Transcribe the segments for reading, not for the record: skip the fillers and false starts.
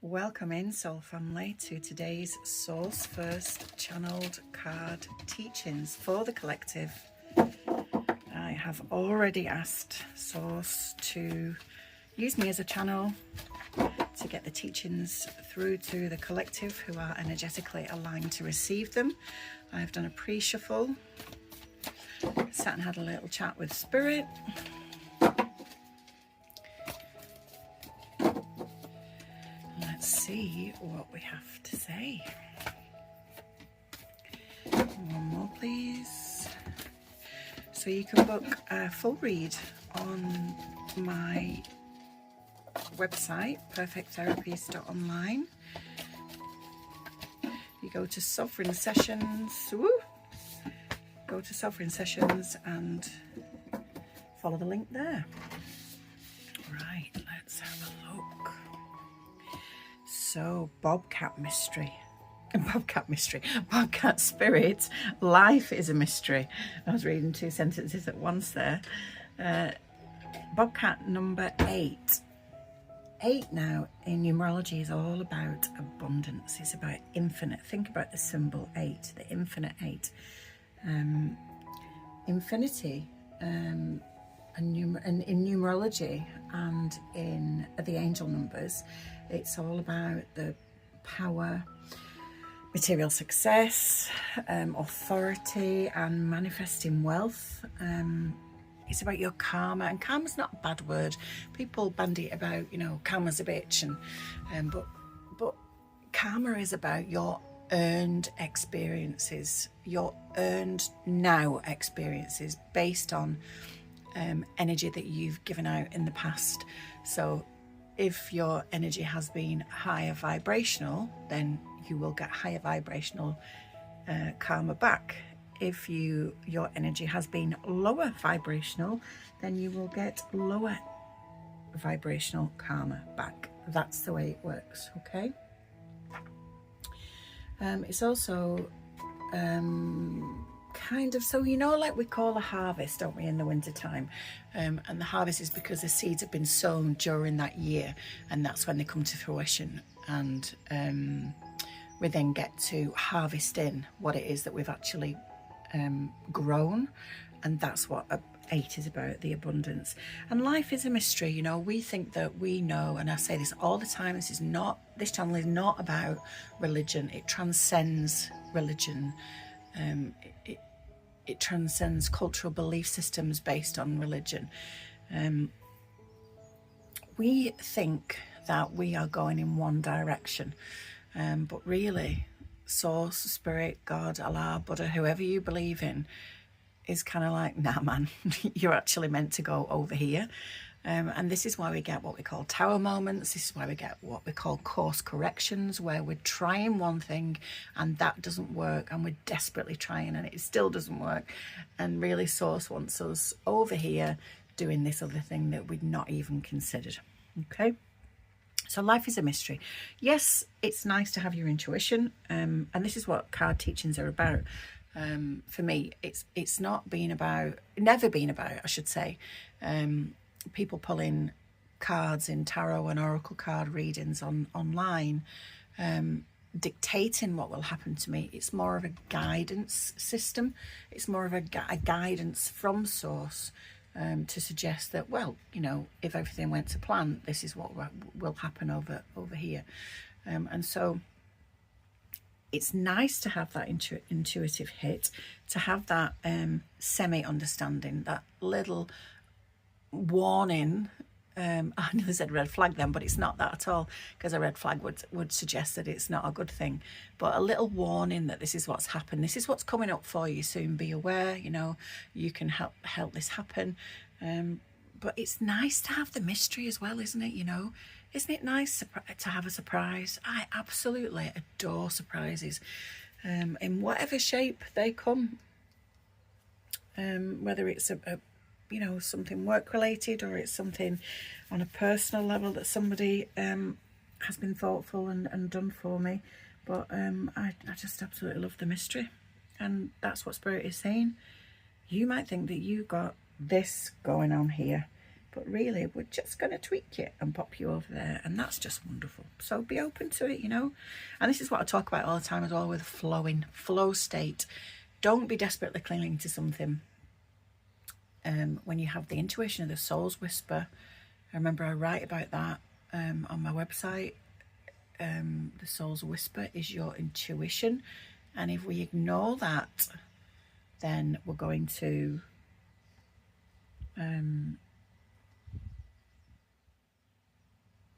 Welcome in, Soul Family, to today's Source First channeled card teachings for the collective. I have already asked Source to use me as a channel to get the teachings through to the collective who are energetically aligned to receive them. I've done a pre-shuffle, sat and had a little chat with Spirit. Let's see what we have to say. One more, please. So you can book a full read on my website, perfecttherapies.online. You go to Sovereign Sessions, go to Sovereign Sessions and follow the link there. Right, let's have a look. So, Bobcat Spirit, life is a mystery. I was reading two sentences at once there. Bobcat number 8. 8 now in numerology is all about abundance. It's about infinite. Think about the symbol 8, the infinite 8. Infinity in numerology and in the angel numbers, it's all about the power, material success, authority, and manifesting wealth. It's about your karma, and karma's not a bad word. People bandy about, karma's a bitch, but karma is about your earned experiences, your earned now experiences based on energy that you've given out in the past. So if your energy has been higher vibrational, then you will get higher vibrational karma back. If your energy has been lower vibrational, then you will get lower vibrational karma back. That's the way it works, okay? It's also kind of, so like we call a harvest, don't we, in the winter time, and the harvest is because the seeds have been sown during that year, and that's when they come to fruition, and we then get to harvest in what it is that we've actually grown, and that's what 8 is about, the abundance. And life is a mystery. We think that we know, and I say this all the time, this channel is not about religion. It transcends religion. It transcends cultural belief systems based on religion. We think that we are going in one direction, but really Source, Spirit, God, Allah, Buddha, whoever you believe in, is kind of like, nah man, you're actually meant to go over here. And this is why we get what we call tower moments. This is why we get what we call course corrections, where we're trying one thing and that doesn't work, and we're desperately trying and it still doesn't work. And really Source wants us over here doing this other thing that we'd not even considered. Okay? So life is a mystery. Yes, it's nice to have your intuition, and this is what card teachings are about. For me, it's not been about, never been about, I should say, people pulling cards in tarot and oracle card readings online, dictating what will happen to me. It's more of a guidance system. It's more of a guidance from Source, to suggest that, well, if everything went to plan, this is what will happen over here. And so it's nice to have that intuitive hit, to have that semi-understanding, that little warning. I never said red flag then, but it's not that at all, because a red flag would suggest that it's not a good thing. But a little warning that this is what's happened, this is what's coming up for you soon, be aware, you can help this happen. But it's nice to have the mystery as well, isn't it? Isn't it nice to have a surprise? I absolutely adore surprises, in whatever shape they come, whether it's a something work related, or it's something on a personal level that somebody has been thoughtful and done for me. But I just absolutely love the mystery, and that's what Spirit is saying. You might think that you got this going on here but really we're just going to tweak it and pop you over there, and that's just wonderful. So be open to it, you know. And this is what I talk about all the time as well, with flowing, flow state. Don't be desperately clinging to something. When you have the intuition of the soul's whisper, I remember I write about that on my website. The soul's whisper is your intuition, and if we ignore that, then we're going to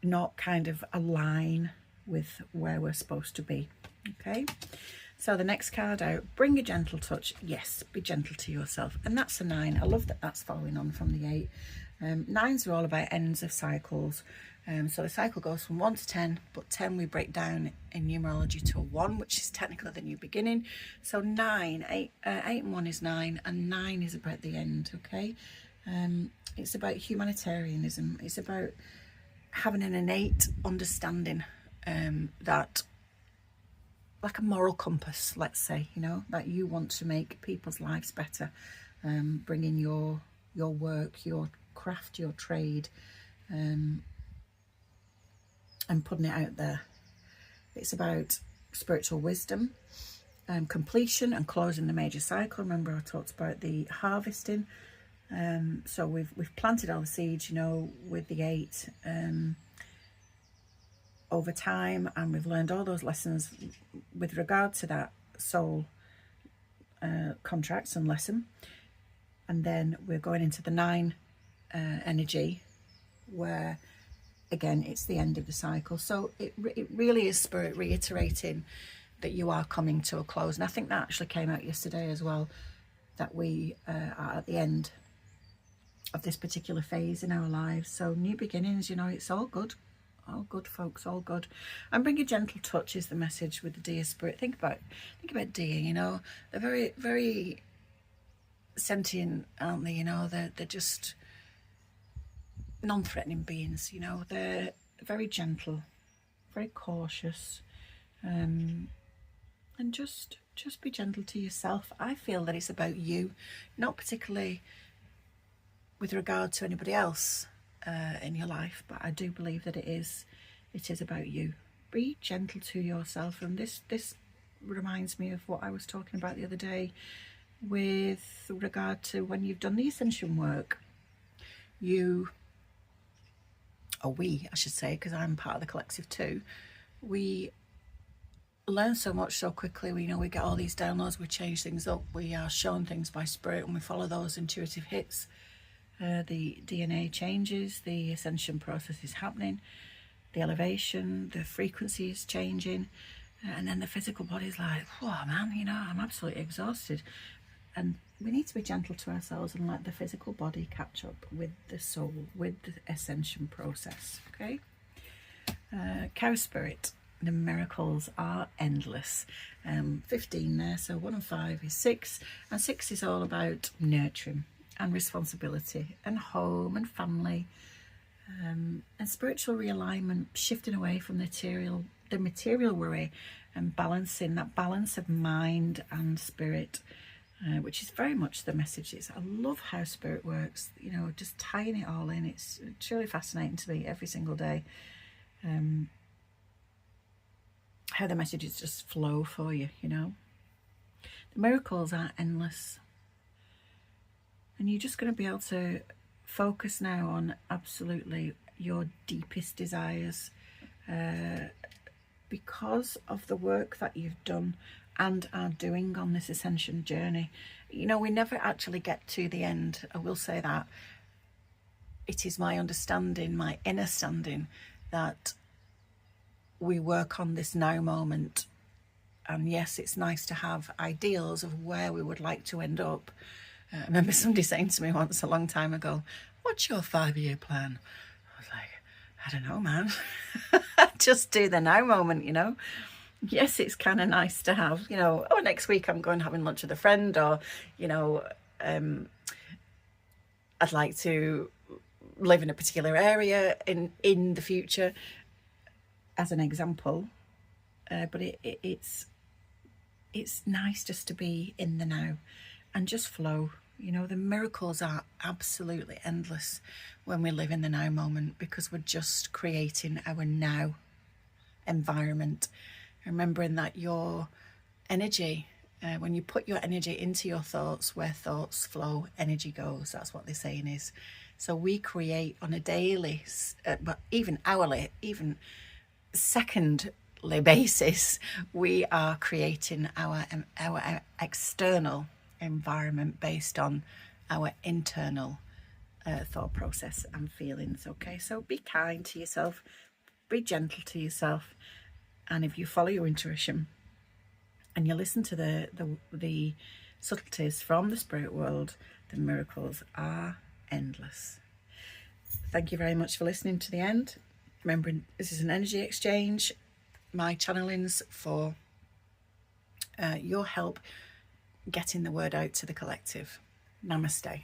not kind of align with where we're supposed to be. Okay, so the next card out, bring a gentle touch. Yes, be gentle to yourself, and that's a 9. I love that that's following on from the 8. 9s are all about ends of cycles. So the cycle goes from 1 to 10, but 10 we break down in numerology to a 1, which is technically the new beginning. So 8 and 1 is 9, and 9 is about the end. Okay, it's about humanitarianism. It's about having an innate understanding, that, like a moral compass, let's say, you know, that you want to make people's lives better, bringing your work, your craft, your trade, and putting it out there. It's about spiritual wisdom, completion and closing the major cycle. Remember I talked about the harvesting. So we've planted all the seeds, you know, with the 8 over time, and we've learned all those lessons with regard to that soul contracts and lesson. And then we're going into the 9 energy, where again it's the end of the cycle. So it really is spirit reiterating that you are coming to a close. And I think that actually came out yesterday as well, that we are at the end of this particular phase in our lives. So new beginnings, you know, it's all good folks, all good. And bring a gentle touch is the message with the deer spirit. Think about deer, you know, they're very, very sentient, aren't they? You know, they're just non-threatening beings, you know. They're very gentle, very cautious, and just be gentle to yourself. I feel that it's about you, not particularly with regard to anybody else in your life, but I do believe that it is about you. Be gentle to yourself. And this reminds me of what I was talking about the other day with regard to when you've done the ascension work. We, I should say, because I'm part of the collective too, we learn so much so quickly. We know we get all these downloads, we change things up, we are shown things by spirit, and we follow those intuitive hits. The DNA changes, the ascension process is happening, the elevation, the frequency is changing, and then the physical body's like, whoa man, you know, I'm absolutely exhausted. And we need to be gentle to ourselves and let the physical body catch up with the soul, with the ascension process. Okay, cow spirit, the miracles are endless. 15 there, so 1 and 5 is 6, and 6 is all about nurturing and responsibility and home and family, and spiritual realignment, shifting away from the material worry, and balancing that balance of mind and spirit, which is very much the message. I love how spirit works, you know, just tying it all in. It's truly fascinating to me every single day, how the messages just flow for you, you know. The miracles are endless. And you're just going to be able to focus now on absolutely your deepest desires, because of the work that you've done and are doing on this ascension journey. You know, we never actually get to the end. I will say that. It is my understanding, my inner standing, that we work on this now moment. And yes, it's nice to have ideals of where we would like to end up. I remember somebody saying to me once a long time ago, what's your 5-year plan? I was like, I don't know, man. Just do the now moment, you know. Yes, it's kind of nice to have, you know, oh, next week I'm going having lunch with a friend, or, you know, I'd like to live in a particular area in the future, as an example. But it's nice just to be in the now and just flow, You know, the miracles are absolutely endless when we live in the now moment, because we're just creating our now environment. Remembering that your energy, when you put your energy into your thoughts, where thoughts flow, energy goes. That's what the saying is. So we create on a daily, but even hourly, even secondly basis, we are creating our external environment based on our internal thought process and feelings. Okay, so be kind to yourself, be gentle to yourself, and if you follow your intuition and you listen to the subtleties from the spirit world, the miracles are endless. Thank you very much for listening to the end. Remembering this is an energy exchange, my channelings for your help getting the word out to the collective. Namaste.